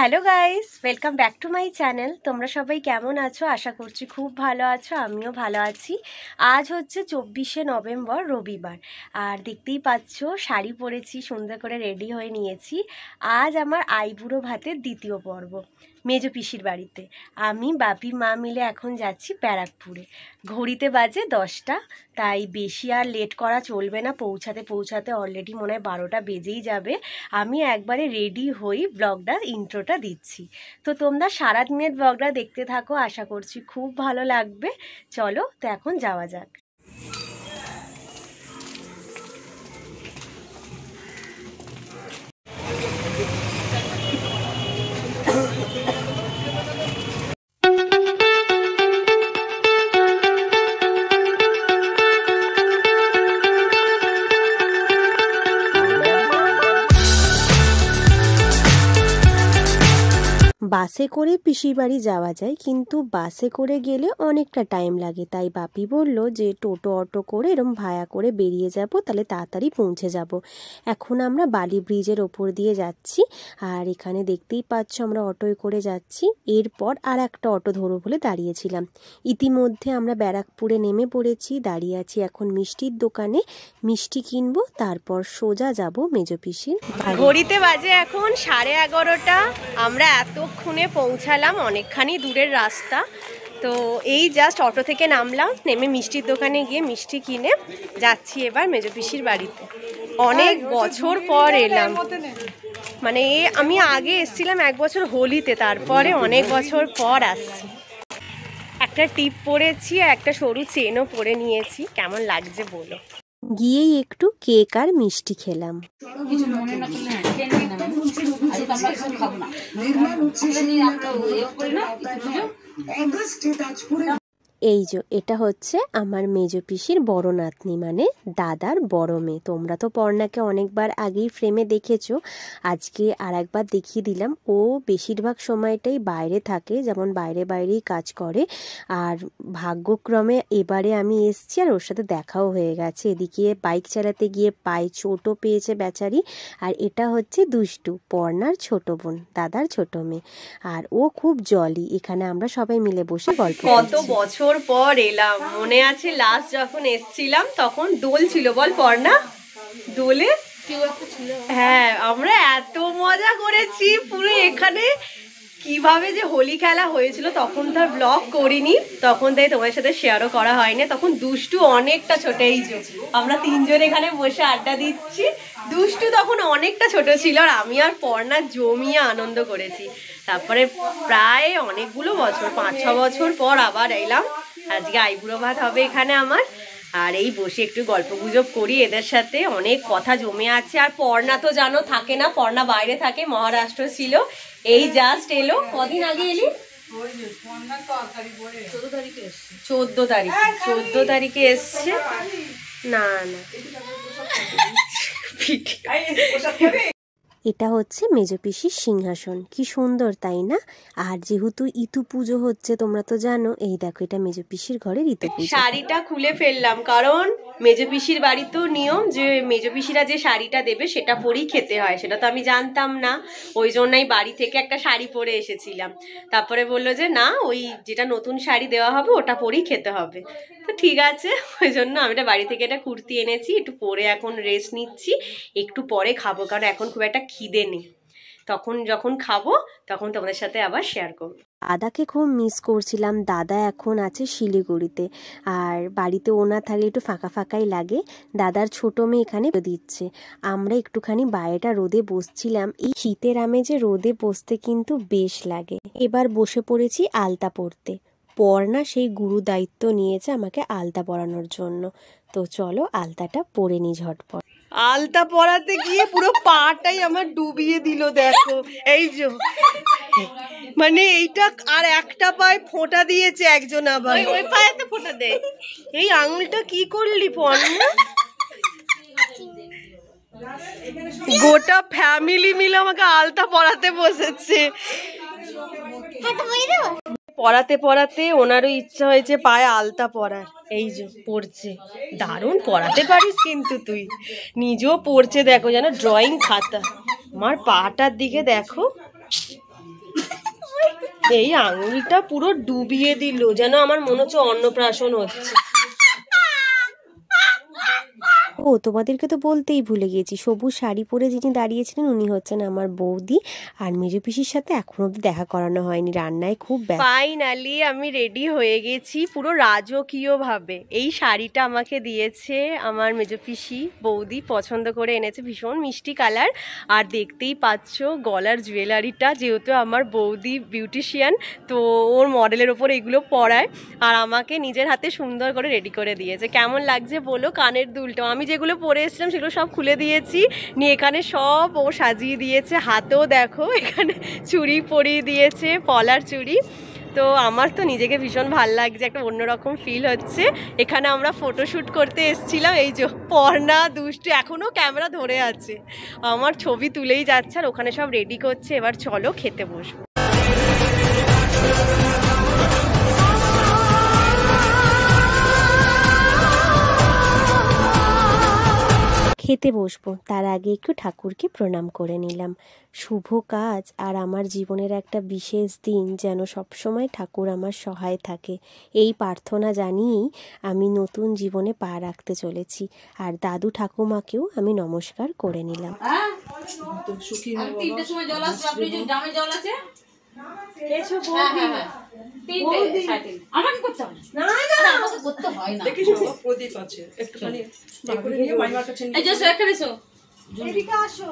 Hello guys, welcome back to my channel. তোমরা সবাই কেমন আছো? আশা করছি খুব ভালো আছো, আমিও ভালো আছি। আজ হচ্ছে 24শে নভেম্বর, রবিবার। আর দেখতেই পাচ্ছ শাড়ি পরেছি, সুন্দর করে রেডি হয়ে নিয়েছি। আজ আমার আইবুড়ো ভাতের দ্বিতীয় পর্ব মেজো পিসির বাড়িতে। আমি বাপি মা মিলে এখন যাচ্ছি ব্যারাকপুরে। ঘড়িতে বাজে 10টা, তাই বেশি আর লেট করা চলবে না। পৌঁছাতে অলরেডি মনে হয় 12টা বেজেই যাবে। আমি একবারে রেডি হই ব্লগটা ইন্ট্রোটা দিচ্ছি। তো তোমরা সারাদিনের ব্লগটা দেখতে থাকো, আশা করছি খুব ভালো লাগবে। চলো তো এখন যাওয়া যাক। বাসে করে পিসির বাড়ি যাওয়া যায়, কিন্তু বাসে করে গেলে অনেকটা টাইম লাগে। তাই বাপি বলল যে টোটো অটো করে এরম ভাড়া করে বেরিয়ে যাব, তাহলে তাড়াতাড়ি পৌঁছে যাব। এখন আমরা বালি ব্রিজের ওপর দিয়ে যাচ্ছি, আর এখানে দেখতেই পাচ্ছ আমরা অটোয় করে যাচ্ছি। এরপর আর একটা অটো ধরবো বলে দাঁড়িয়েছিলাম। ইতিমধ্যে আমরা ব্যারাকপুরে নেমে পড়েছি, দাঁড়িয়ে আছি এখন মিষ্টির দোকানে। মিষ্টি কিনবো, তারপর সোজা যাব মেজো পিসির। ঘড়িতে বাজে এখন 11:30। আমরা এতক্ষণে পৌঁছালাম, অনেকখানি দূরের রাস্তা। তো এই জাস্ট অটো থেকে নামলাম, নেমে মিষ্টির দোকানে গিয়ে মিষ্টি কিনে যাচ্ছি এবার মেজো পিসির বাড়িতে। অনেক বছর পর এলাম, মানে আমি আগে এসেছিলাম 1 বছর হোলিতে, তারপরে অনেক বছর পর আসছি। একটা টিপ পরেছি আর একটা সরু চেনও পরে নিয়েছি। কেমন লাগছে বলো? গিয়েই একটু কেক আর মিষ্টি খেলাম। এই যে এটা হচ্ছে আমার মেজো পিসির বড় নাতনি, মানে দাদার বড় মেয়ে। তোমরা তো পর্ণাকে অনেকবার আগেই ফ্রেমে দেখেছো, আজকে আর একবার দেখিয়ে দিলাম। ও বেশিরভাগ সময়টাই বাইরে থাকে, যেমন বাইরেই কাজ করে। আর ভাগ্যক্রমে এবারে আমি এসছি আর ওর সাথে দেখাও হয়ে গেছে। এদিকে বাইক চালাতে গিয়ে পায়ে চোটও পেয়েছে বেচারি। আর এটা হচ্ছে দুষ্টু, পর্ণার ছোট বোন, দাদার ছোট মেয়ে। আর ও খুব জলি। এখানে আমরা সবাই মিলে বসে গল্প করছি। কত বছর পর এলাম, মনে আছে লাস্ট যখন এসছিলাম তখন দোল ছিল, বল পর্ণা? দোলে হ্যাঁ, আমরা এত মজা করেছি পুরো। এখানে কিভাবে যে হোলি খেলা হয়েছিল তখন তো আর ব্লগ করিনি, তখন তাই তোমার সাথে শেয়ারও করা হয়নি। তখন দুষ্টু অনেকটা ছোট। এই যে আমরা 3 জন এখানে বসে আড্ডা দিচ্ছি। দুষ্টু তখন অনেকটা ছোট ছিল, আর আমি আর পর্ণা জমিয়ে আনন্দ করেছি। তারপরে প্রায় অনেকগুলো বছর, 5-6 বছর পর আবার এলাম। আজকে আইবুড়ো ভাত হবে এখানে আমার। আর এই বসে একটু গল্প গুজব করি এদের সাথে, অনেক কথা জমে আছে। আর পর্ণা তো জানো থাকে না, পর্ণা বাইরে থাকে, মহারাষ্ট্র ছিল। এই জাস্ট এলো। কদিন আগে এলি? 14 তারিখে এসছে। না এটা হচ্ছে মেজো পিসির সিংহাসন, কি সুন্দর তাই না? আর যেহেতু ইতু পুজো হচ্ছে তোমরা তো জানো, এই দেখো এটা মেজো পিসির ঘরের ইতু পুজো। শাড়িটা খুলে ফেললাম, কারণ মেজো পিসির বাড়িতেও নিয়ম যে মেজো পিসিরা যে শাড়িটা দেবে সেটা পরেই খেতে হয়। সেটা তো আমি জানতাম না, ওই জন্যই বাড়ি থেকে একটা শাড়ি পরে এসেছিলাম। তারপরে বললো যে না, ওই যেটা নতুন শাড়ি দেওয়া হবে ওটা পরেই খেতে হবে। তো ঠিক আছে, ওই জন্য আমি এটা বাড়ি থেকে একটা কুর্তি এনেছি, একটু পরে এখন রেস্ট নিচ্ছি। একটু পরে খাবো, কারণ এখন খুব একটা খিদে নেই। তখন যখন খাবো তখন তোমাদের সাথে আবার শেয়ার করবো। দাদাকে খুব মিস করছিলাম। দাদা এখন আছে শিলিগুড়িতে, আর বাড়িতে ওনা থাকলে একটু ফাঁকাই লাগে। দাদার ছোট মেয়ে এখানে দিচ্ছে। আমরা একটুখানি বাইরেটা রোদে বসছিলাম। এই শীতের আমেজে রোদে বসতে কিন্তু বেশ লাগে। এবার বসে পড়েছি আলতা পরতে। পর্ণা সেই গুরু দায়িত্ব নিয়েছে আমাকে আলতা পরানোর জন্য। তো চলো আলতাটা পরে নি ঝটপট। আলতা পরাতে গিয়ে পুরো পাটাই আমার ডুবিয়ে দিল, দেখো। এই যে মানে এইটা আর একটা পায়ে ফোঁটা দিয়েছে একজন, আবার ওই পায়েতে ফোঁটা দেয়। এই আঙুলটা কি করলি পর্ণা? গোটা ফ্যামিলি মিলে আমাকে আলতা পরাতে বসেছে। পরাতে ওনারও ইচ্ছা হয়েছে পায়ে আলতা পরার। এই যে পড়ছে, দারুণ পরাতে পারিস কিন্তু তুই। নিজেও পড়ছে, দেখো যেন ড্রয়িং খাতা। আমার পাটার দিকে দেখো, এই আঙুলটা পুরো ডুবিয়ে দিল, যেন আমার মনে হচ্ছে অন্নপ্রাশন হচ্ছে। ও তোমাদেরকে তো বলতেই ভুলে গিয়েছি, সবুজ শাড়ি পরে যিনি দাঁড়িয়েছিলেন উনি হচ্ছেন আমার বৌদি। আর মেজো পিসির সাথে এখনো অব্দি দেখা করানো হয়নি, রান্নায় খুব ফাইনালি আমি রেডি হয়ে গেছি পুরো রাজকীয়ভাবে। এই শাড়িটা আমাকে দিয়েছে আমার মেজো পিসি, বৌদি পছন্দ করে এনেছে, ভীষণ মিষ্টি কালার। আর দেখতেই পাচ্ছ গলার জুয়েলারিটা, যেহেতু আমার বৌদি বিউটিশিয়ান তো ওর মডেলের ওপর এগুলো পরায়, আর আমাকে নিজের হাতে সুন্দর করে রেডি করে দিয়েছে। কেমন লাগছে বলো? কানের দুলটাও আমি যেগুলো পরে এসেছিলাম সেগুলো সব খুলে দিয়েছি, নিয়ে এখানে সব ও সাজিয়ে দিয়েছে। হাতেও দেখো এখানে চুড়ি পরিয়ে দিয়েছে, পলার চুড়ি। তো আমার তো নিজেকে ভীষণ ভাল লাগছে, একটা অন্যরকম ফিল হচ্ছে। এখানে আমরা ফটোশ্যুট করতে এসেছিলাম, এই যে পর্ণা দুষ্টু এখনও ক্যামেরা ধরে আছে, আমার ছবি তুলেই যাচ্ছে। আর ওখানে সব রেডি করছে, এবার চলো খেতে বসবো। খেতে বসবো তার আগে একটু ঠাকুরকে প্রণাম করে নিলাম। শুভ কাজ আর আমার জীবনের একটা বিশেষ দিন, যেন সবসময় ঠাকুর আমার সহায় থাকে, এই প্রার্থনা জানিয়েই আমি নতুন জীবনে পা রাখতে চলেছি। আর দাদু ঠাকুমাকেও আমি নমস্কার করে নিলাম। আমাকে করতে হবে না, আমাকে করতে হয় না। দেখিস প্রদীপ আছে একটুখানি করে নিয়ে মাইমার কাছে নিয়ে এই যে এখানে এসো, এদিকে আসো।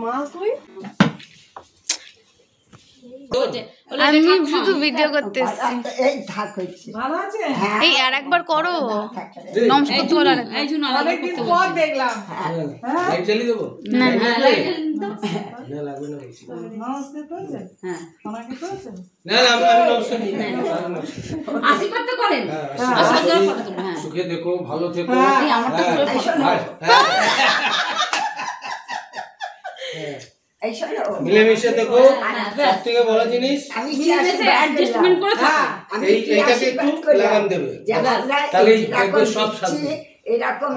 মা কই? আমি শুধু ভিডিও করতে এসেছি। এই থাক হচ্ছে ভালো আছে। এই আর একবার করো নমস্কার করো। এই জন্য অনেকদিন পর দেখলাম। লাইট জ্বালিয়ে দেবো? না না লাইট না লাগবে না বলছি। নমস্কার করছেন? হ্যাঁ আমাকে করছেন? না না আমি নমস্কার করি না। আশীর্বাদ তো করেন। আশীর্বাদ করে ফটো তোলো। হ্যাঁ সুখে দেখো, ভালো থেকো। এই আমার তো পুরো ফটো। মিলেমিশে দেখো, সব থেকে বড় জিনিস অ্যাডজাস্টমেন্ট করে থাকো। এইটাকে একটু লাগাম দেবে, তাহলেই দেখবে সব সাথে।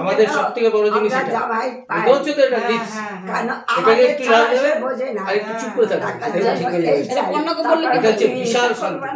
আমাদের সব থেকে বড় জিনিস এটা, বুঝছো তো? এটা লিপস, এটাকে একটু লাগাম দেবে আর একটু চুপ করে থাকবে, এটা ঠিক হয়ে যাবে। এটা অন্যকে বললে এটা হচ্ছে বিশাল শান্তি।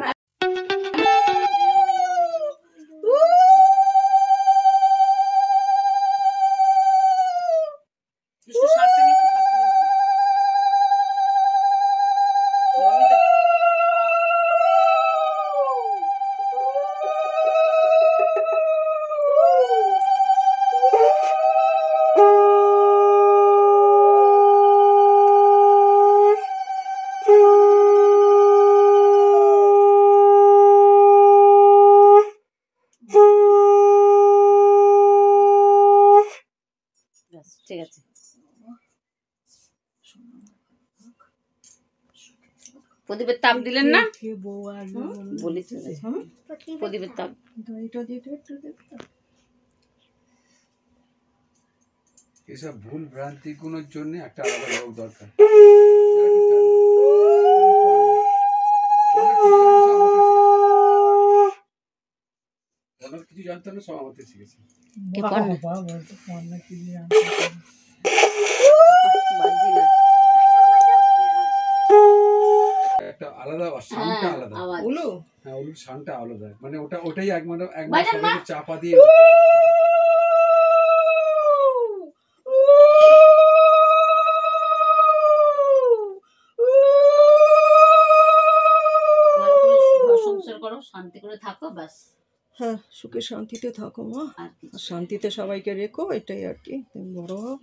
ঠিক আছে। প্রদীপের তাপ দিলেন না? বলি প্রদীপের তাপ এসব ভুল ভ্রান্তিগুলোর জন্য একটা আলাদা লোক দরকার। কিছু জানতো না, সব আমাদের শিখেছে। একটা আলাদা সাউন্ডটা আলাদা, উলু। হ্যাঁ উলুর সাউন্ডটা আলাদা, মানে ওটাই একবার চাপা দিয়ে সংসার করো, শান্তি করে থাকো, ব্যাস। হ্যাঁ সুখে শান্তিতে থাকো মা, শান্তিতে সবাইকে রেখো, এটাই আর কি। বড় হও।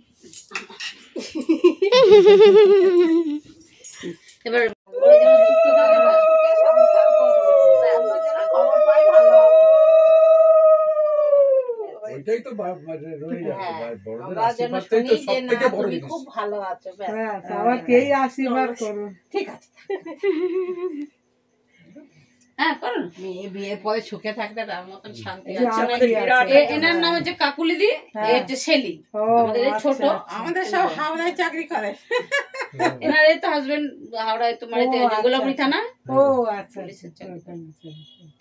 এবার ওইটাই তো রয়ে যাবে, বড়দের আশীর্বাদটাই তো সবথেকে বড় জিনিস। খুব ভালো আছো, ব্যাস। সবাইকেই আশীর্বাদ করো। ঠিক আছে। হ্যাঁ করুন। মেয়ে বিয়ের পরে সুখে থাকতে তার মতন শান্তি আছে। এনার নাম হচ্ছে কাকুলিদি, এ হচ্ছে শেলি, আমাদের ছোট। আমাদের সব হাওড়ায় চাকরি করে। এনার এই তো হাজবেন্ড হাওড়ায় তোমার গোলাপুরি থানা। ও আচ্ছা পুলিশের চাকরি করে।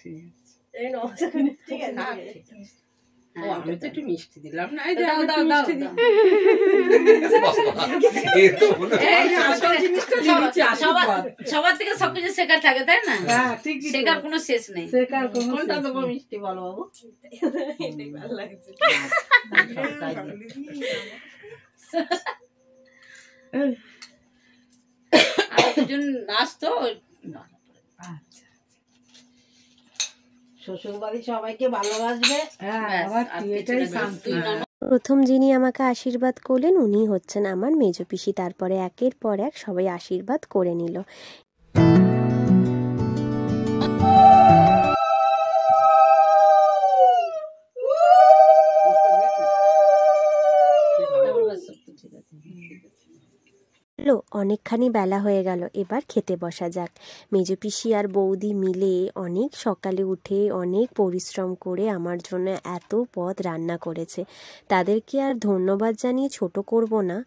ঠিক আছে। ঠিক আছে। আমি তো একটু মিষ্টি দিলাম না, সবার থেকে সবকিছু শেখার থাকে, তাই না? শেখার কোনো শেষ নেই। কোনটা দেবো মিষ্টি বলো বাবু? ভালো লাগছে। দুজন নাচতো, শ্বশুর বাড়ি সবাইকে ভালোবাসবে। প্রথম যিনি আমাকে আশীর্বাদ করলেন উনি হচ্ছেন আমার মেজো পিসি। তারপরে একের পর এক সবাই আশীর্বাদ করে নিল। অনেকখানি বেলা হয়ে গেল, এবার খেতে বসা যাক। মেজো পিসি আর বৌদি মিলে অনেক সকালে উঠে অনেক পরিশ্রম করে আমার জন্য এত পদ রান্না করেছে। তাদেরকে আর ধন্যবাদ জানিয়ে ছোট করব না,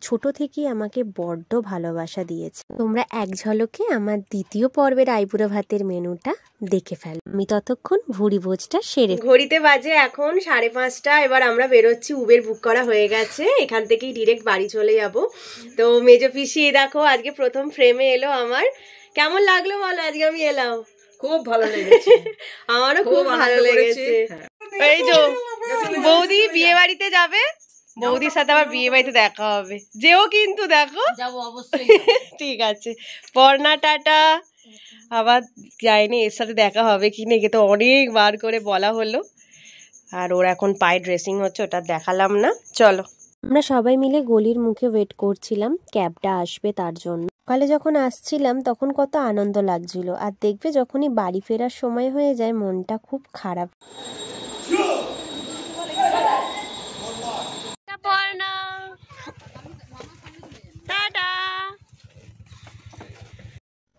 ছোট থেকেই আমাকে বড্ড ভালোবাসা দিয়েছে। তোমরা এক ঝলকে আমার দ্বিতীয় পর্বের আইবুড়ো ভাতের মেনুটা দেখে ফেল। আমি ততক্ষণ ভুড়ি ভোজটা সেরে। ঘড়িতে বাজে এখন 5:30। এবার আমরা বেরোচ্ছি, উবের বুক করা হয়ে গেছে, এখান থেকেই ডিরেক্ট বাড়ি চলে যাব। তো মেজো পিসি দেখো আজকে প্রথম ফ্রেমে এলো আমার। কেমন লাগলো বলো আজকে আমি এলাম? খুব ভালো লেগেছে, আমারও খুব ভালো লেগেছে। এই যে বৌদি বিয়ে বাড়িতে যাবে, বৌদির সাথে আবার বিয়ে বাড়িতে দেখা হবে, যেও কিন্তু দেখো। যাবো অবশ্যই। ঠিক আছে, পর্ণা টাটা। আবার যাইনি, এর সাথে দেখা হবে কি না, একে তো অনেকবার করে বলা হলো। আর ওর এখন পায়ে ড্রেসিং হচ্ছে, ওটা দেখালাম না। চলো, আমরা সবাই মিলে গলির মুখে ওয়েট করছিলাম ক্যাবটা আসবে তার জন্য। সকালে যখন আসছিলাম তখন কত আনন্দ লাগছিল, আর দেখবে যখনই বাড়ি ফেরার সময় হয়ে যায় মনটা খুব খারাপ।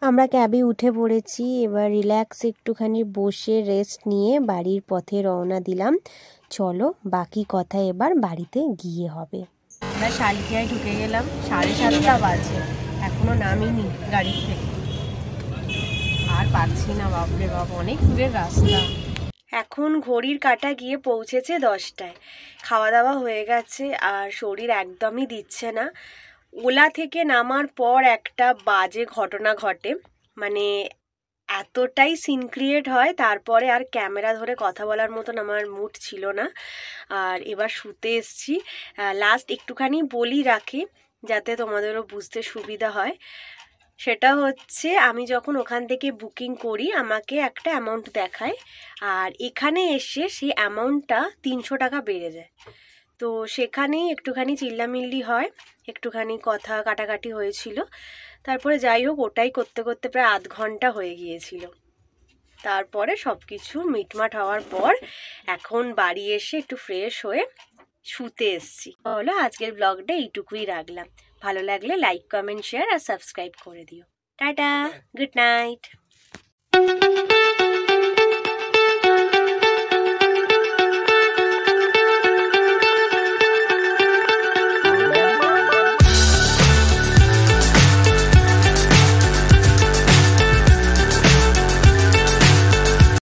আমরা ক্যাবে উঠে পড়েছি, এবার রিল্যাক্স একটুখানি বসে রেস্ট নিয়ে বাড়ির পথে রওনা দিলাম। চলো বাকি কথা এবার বাড়িতে গিয়ে হবে। আমরা শালিকায় ঢুকে গেলাম, 7:30 বাজে, এখনো নামিনি গাড়ি থেকে। আর পারছি না, বাপরে বাপ, অনেক দূরের রাস্তা। এখন ঘড়ির কাঁটা গিয়ে পৌঁছেছে 10টায়। খাওয়া দাওয়া হয়ে গেছে আর শরীর একদমই দিচ্ছে না। ওলা থেকে নামার পর একটা বাজে ঘটনা ঘটে, মানে এতটাই সিন ক্রিয়েট হয়, তারপরে আর ক্যামেরা ধরে কথা বলার মতন আমার মুড ছিল না। আর এবার শুতে এসছি। লাস্ট একটুখানি বলি রাখি যাতে তোমাদেরও বুঝতে সুবিধা হয়। সেটা হচ্ছে আমি যখন ওখান থেকে বুকিং করি আমাকে একটা অ্যামাউন্ট দেখায়, আর এখানে এসে সেই অ্যামাউন্টটা 300 টাকা বেড়ে যায়। তো সেখানেই একটুখানি চিল্লামিল্লি হয়, একটুখানি কথা কাটাকাটি হয়েছিল। তারপরে যাই হোক, ওটাই করতে করতে প্রায় আধ ঘন্টা হয়ে গিয়েছিল। তারপরে সব কিছু মিটমাট হওয়ার পর এখন বাড়ি এসে একটু ফ্রেশ হয়ে শুতে এসছি। হলো আজকের ব্লগটা এইটুকুই রাখলাম। ভালো লাগলে লাইক, কমেন্ট, শেয়ার আর সাবস্ক্রাইব করে দিও। Tata, good night.